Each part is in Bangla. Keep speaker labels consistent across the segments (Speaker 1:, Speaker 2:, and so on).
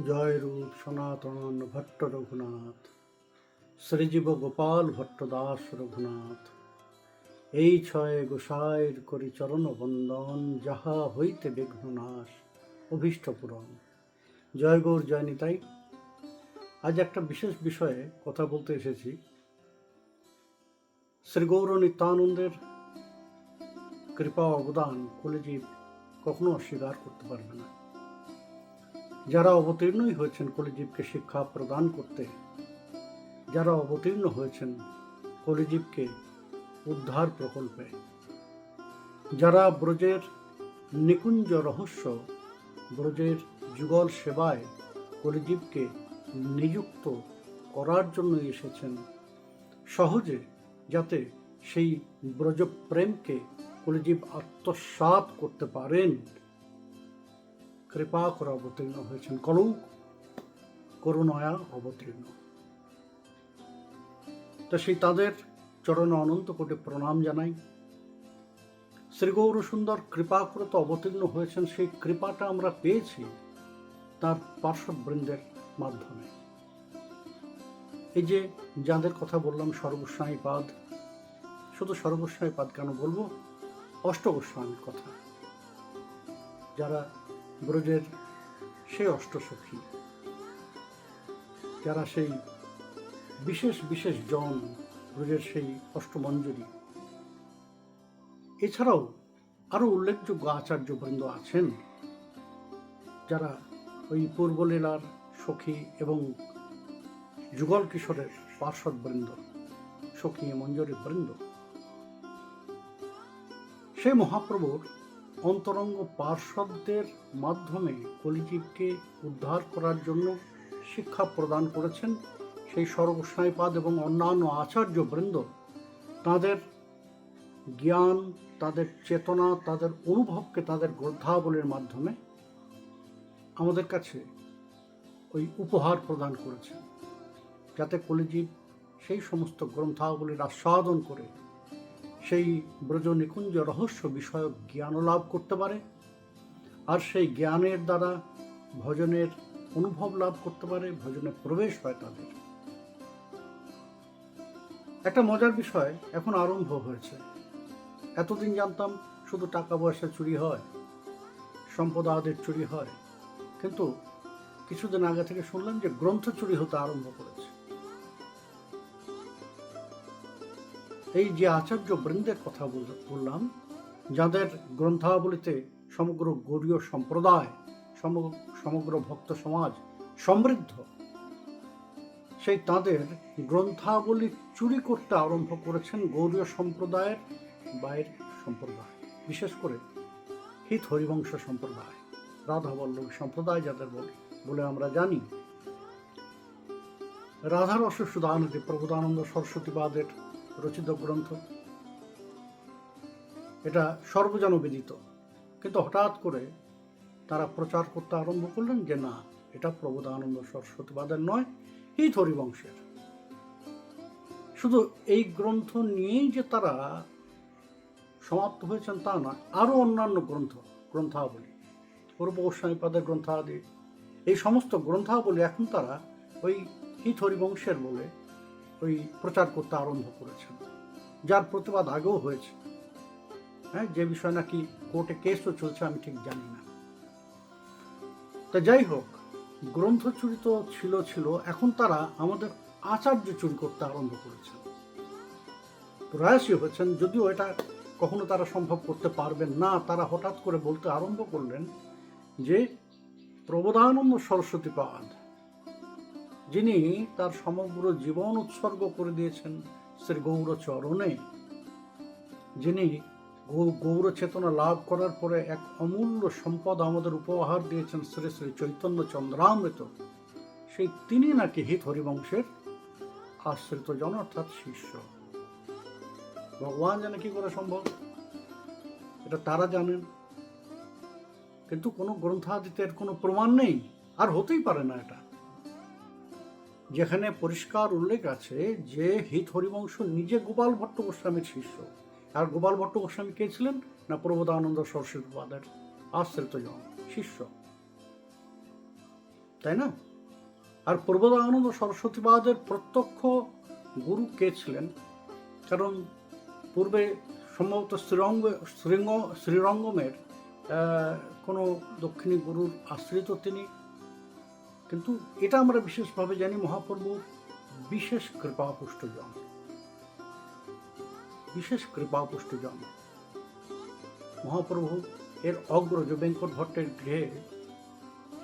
Speaker 1: জয় রূপ সনাতন ভট্ট রঘুনাথ, শ্রীজীব গোপাল ভট্ট দাস রঘুনাথ। এই ছয় গোসাইর করি চরণ বন্দন, যাহা হইতে বিঘ্ন নাশ অভীষ্ট পূরণ। জয় গৌর, জয় নিতাই। আজ একটা বিশেষ বিষয়ে কথা বলতে এসেছি। শ্রী গৌর নিত্যানন্দের কৃপা অবদান কলিজীব কখনো অস্বীকার করতে পারবে না। যারা অবতীর্ণই হয়েছেন কলিজীবকে শিক্ষা প্রদান করতে, যারা অবতীর্ণ হয়েছেন কলিজীবকে উদ্ধার প্রকল্পে, যারা ব্রজের নিকুঞ্জ রহস্য, ব্রজের যুগল সেবায় কলিজীবকে নিযুক্ত করার জন্য এসেছেন, সহজে যাতে সেই ব্রজপ্রেমকে কলিজীব আত্মসাৎ করতে পারেন, কৃপা করে অবতীর্ণ হয়েছেন, কলৌ করুণায়া অবতীর্ণ। তো সেই তাদের চরণে অনন্ত কোটি প্রণাম জানাই। শ্রী গৌর সুন্দর কৃপা করে তো অবতীর্ণ হয়েছেন, সেই কৃপাটা আমরা পেয়েছি তার পার্শ্ববৃন্দের মাধ্যমে। এই যে যাদের কথা বললাম, সর্বস্বামী পাদ, শুধু সর্বস্বামী পাদ কেন বলবো, অষ্টগোস্বামীর কথা, যারা ব্রজের সেই অষ্টসখী, যারা সেই বিশেষ বিশেষ জন, ব্রজের সেই অষ্টমঞ্জুরি। এছাড়াও আরও উল্লেখযোগ্য আচার্যবৃন্দ আছেন, যারা ওই পূর্বলীলার সখী এবং যুগল কিশোরের পার্শ্বদবৃন্দ, সখী মঞ্জুরি বৃন্দ। সেই মহাপ্রভুর অন্তরঙ্গ পার্শ্বদের মাধ্যমে কলিজীবকে উদ্ধার করার জন্য শিক্ষা প্রদান করেছেন সেই সর্বস্বামীপাদ এবং অন্যান্য আচার্যবৃন্দ। তাদের জ্ঞান, তাদের চেতনা, তাদের অনুভবকে তাদের গ্রন্থাবলীর মাধ্যমে আমাদের কাছে ওই উপহার প্রদান করেছেন, যাতে কলিজীব সেই সমস্ত গ্রন্থাবলীর আস্বাদন করে সেই ব্রজ নিকুঞ্জ রহস্য বিষয়ক জ্ঞান লাভ করতে পারে, আর সেই জ্ঞানের দ্বারা ভজনের অনুভব লাভ করতে পারে, ভজনে প্রবেশ হয় তাদের। একটা মজার বিষয় এখন আরম্ভ হয়েছে। এতদিন জানতাম শুধু টাকা পয়সা চুরি হয়, সম্পদ আদির চুরি হয়, কিন্তু কিছুদিন আগে থেকে শুনলাম যে গ্রন্থ চুরি হতে আরম্ভ করেছে। এই যে আচার্য বৃন্দের কথা বললাম, যাদের গ্রন্থাবলীতে সমগ্র গৌড়ীয় সম্প্রদায়, সমগ্র ভক্ত সমাজ সমৃদ্ধ, সেই তাদের গ্রন্থাবলী চুরি করতে আরম্ভ করেছেন গৌড়ীয় সম্প্রদায়ের বাইরের সম্প্রদায়, বিশেষ করে হিত হরিবংশ সম্প্রদায়, রাধাবল্লভী সম্প্রদায় যাদের বলে আমরা জানি। রাধারস সুধানিধি প্রবোধানন্দ সরস্বতীবাদের রচিত গ্রন্থ, এটা সর্বজনবিদিত, কিন্তু হঠাৎ করে তারা প্রচার করতে আরম্ভ করলেন যে না, এটা প্রবোধানন্দ সরস্বতীবাদের নয়, হিত হরিবংশের। শুধু এই গ্রন্থ নিয়েই যে তারা সমাপ্ত হয়েছেন তা নয়, আরও অন্যান্য গ্রন্থাবলী, পূর্ব গোস্বামীপাদের গ্রন্থাদি, এই সমস্ত গ্রন্থাবলী এখন তারা ওই হিত হরিবংশের বলে ওই প্রচার করতে আরম্ভ করেছেন, যার প্রতিবাদ আগেও হয়েছে। হ্যাঁ, যে বিষয় নাকি কোর্টে কেসও চলছে, আমি ঠিক জানি না। তা যাই হোক, গ্রন্থ চুরি তো ছিল, এখন তারা আমাদের আচার্য চুরি করতে আরম্ভ করেছেন, প্রয়াসী হয়েছেন। যদিও এটা কখনো তারা সম্ভব করতে পারবেন না, তারা হঠাৎ করে বলতে আরম্ভ করলেন যে প্রবোধানন্দ সরস্বতীপাদ, যিনি তার সমগ্র জীবন উৎসর্গ করে দিয়েছেন শ্রী গৌর চরণে, যিনি গৌর চেতনা লাভ করার পরে এক অমূল্য সম্পদ আমাদের উপহার দিয়েছেন, শ্রী শ্রী চৈতন্য চন্দ্রামৃত, সেই তিনি নাকি হিত হরিবংশের আশ্রিত জন, অর্থাৎ শিষ্য। ভগবান জানে কি করে সম্ভব, এটা তারা জানেন, কিন্তু কোনো গ্রন্থাদিতে এর কোনো প্রমাণ নেই, আর হতেই পারে না এটা। যেখানে পরিষ্কার উল্লেখ আছে যে হিত হরিবংশ নিজে গোপাল ভট্ট গোস্বামীর শিষ্য, আর গোপাল ভট্ট গোস্বামী কে ছিলেন না, প্রবোধানন্দ সরস্বতীপাদের আশ্রিত জন, শিষ্য। তাই না? আর প্রবোধানন্দ সরস্বতীবাদের প্রত্যক্ষ গুরু কে ছিলেন? কারণ পূর্বে সম্ভবত শ্রীরঙ্গমের কোনো দক্ষিণী গুরুর আশ্রিত তিনি, কিন্তু এটা আমরা বিশেষভাবে জানি মহাপ্রভুর বিশেষ কৃপাপুষ্টজন, বিশেষ কৃপাপুষ্টজন। মহাপ্রভু এর অগ্রজ বেঙ্কট ভট্টের গৃহে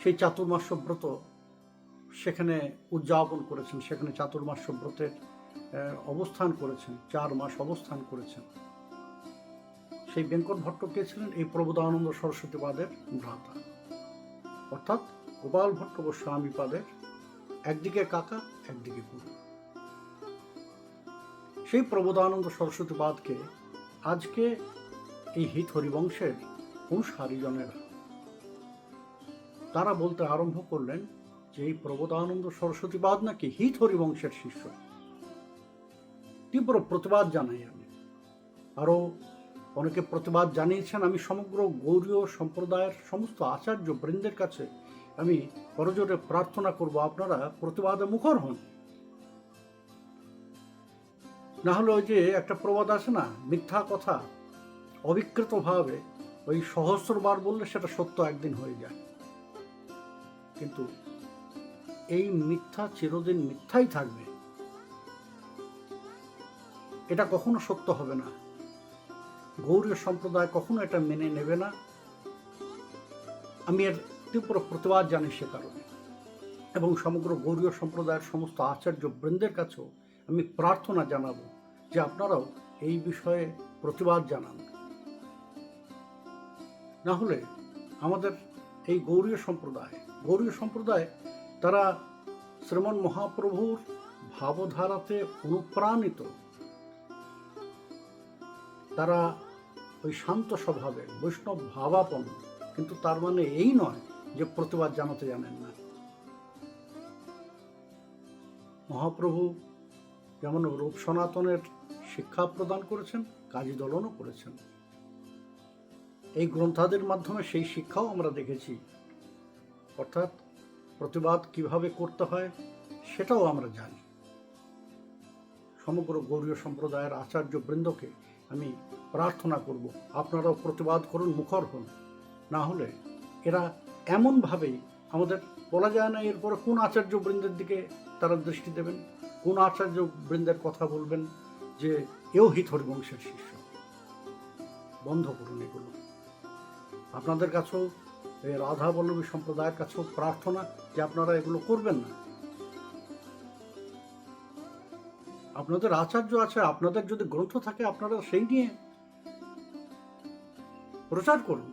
Speaker 1: সেই চাতুর্মাস্য ব্রত সেখানে উদযাপন করেছেন, সেখানে চাতুর্মাস্য ব্রতের অবস্থান করেছেন, 4 মাস অবস্থান করেছেন। সেই বেঙ্কট ভট্ট কে ছিলেন? এই প্রবোধানন্দ সরস্বতীবাদের ভ্রাতা, অর্থাৎ গোপাল ভট্ট গোস্বামীপাদের একদিকে কাকা, একদিকে গুরু। সেই প্রবোধানন্দ সরস্বতীবাদকে আজকে এই হিত হরিবংশের অনুসারীজনেরা তারা বলতে আরম্ভ করলেন যে এই প্রবোধানন্দ সরস্বতীবাদ নাকি হিত হরিবংশের শিষ্য। তীব্র প্রতিবাদ জানাই আমি, আরও অনেকে প্রতিবাদ জানিয়েছেন। আমি সমগ্র গৌড়ীয় সম্প্রদায়ের সমস্ত আচার্য বৃন্দের কাছে আমি করজোরে প্রার্থনা করব, আপনারা প্রতিবাদে মুখর হন। না হলে ওই যে একটা প্রবাদ আছে না, মিথ্যা কথা অবিকৃতভাবে ওই সহস্রবার বললে সেটা সত্য একদিন হয়ে যায়, কিন্তু এই মিথ্যা চিরদিন মিথ্যাই থাকবে, এটা কখনো সত্য হবে না। গৌড়ীয় সম্প্রদায় কখনো এটা মেনে নেবে না। আমি এর তীব্র প্রতিবাদ জানি সে কারণে, এবং সমগ্র গৌড়ীয় সম্প্রদায়ের সমস্ত আচার্য বৃন্দের কাছেও আমি প্রার্থনা জানাবো যে আপনারাও এই বিষয়ে প্রতিবাদ জানান। না হলে আমাদের এই গৌড়ীয় সম্প্রদায় তারা শ্রীমন মহাপ্রভুর ভাবধারাতে অনুপ্রাণিত, তারা ওই শান্ত স্বভাবের বৈষ্ণব ভাবাপন্ন, কিন্তু তার মানে এই নয় যে প্রতিবাদ জানাতে জানেন না। মহাপ্রভু যেমন রূপ সনাতনের শিক্ষা প্রদান করেছেন, কাজী দলনও করেছেন। এই গ্রন্থাদির মাধ্যমে সেই শিক্ষাও আমরা দেখেছি, অর্থাৎ প্রতিবাদ কিভাবে করতে হয় সেটাও আমরা জানি। সমগ্র গৌড়ীয় সম্প্রদায়ের আচার্য বৃন্দকে আমি প্রার্থনা করব, আপনারাও প্রতিবাদ করুন, মুখর হন। না হলে এরা এমনভাবেই, আমাদের বলা যায় না এরপরে কোন আচার্য বৃন্দের দিকে তারা দৃষ্টি দেবেন, কোন আচার্য বৃন্দের কথা বলবেন যে এও হিত হরিবংশের শিষ্য। বন্ধ করুন এগুলো। আপনাদের কাছেও এই রাধা বল্লভী সম্প্রদায়ের কাছেও প্রার্থনা যে আপনারা এগুলো করবেন না। আপনাদের আচার্য আছে, আপনাদের যদি গ্রন্থ থাকে আপনারা সেই নিয়ে প্রচার করুন।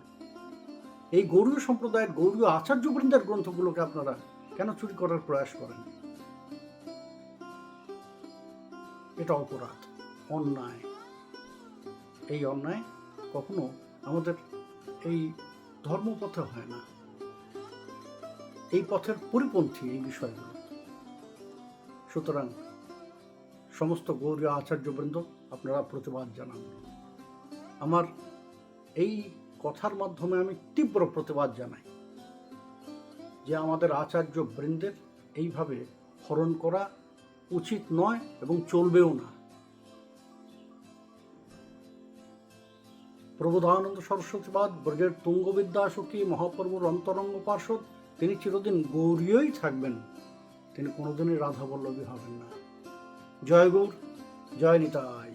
Speaker 1: এই গৌড়ীয় সম্প্রদায়ের গৌড়ীয় আচার্যবৃন্দের গ্রন্থগুলোকে আপনারা কেন চুরি করার প্রয়াস করেন? এটা অপরাধ, অন্যায়। এই অন্যায় কখনো আমাদের এই ধর্মপথে হয় না, এই পথের পরিপন্থী এই বিষয়গুলো। সুতরাং সমস্ত গৌড়ীয় আচার্যবৃন্দ আপনারা প্রতিবাদ জানান। আমার এই কথার মাধ্যমে আমি তীব্র প্রতিবাদ জানাই যে আমাদের আচার্য বৃন্দের এইভাবে হরণ করা উচিত নয় এবং চলবেও না। প্রবোধানন্দ সরস্বতীবাদ ব্রজের তুঙ্গবিদ্যা সখী মহাপ্রভুর অন্তরঙ্গ পার্ষদ, তিনি চিরদিন গৌরীয়ই থাকবেন, তিনি কোনোদিনই রাধা বল্লভী হবেন না। জয় গৌর, জয় নিতাই।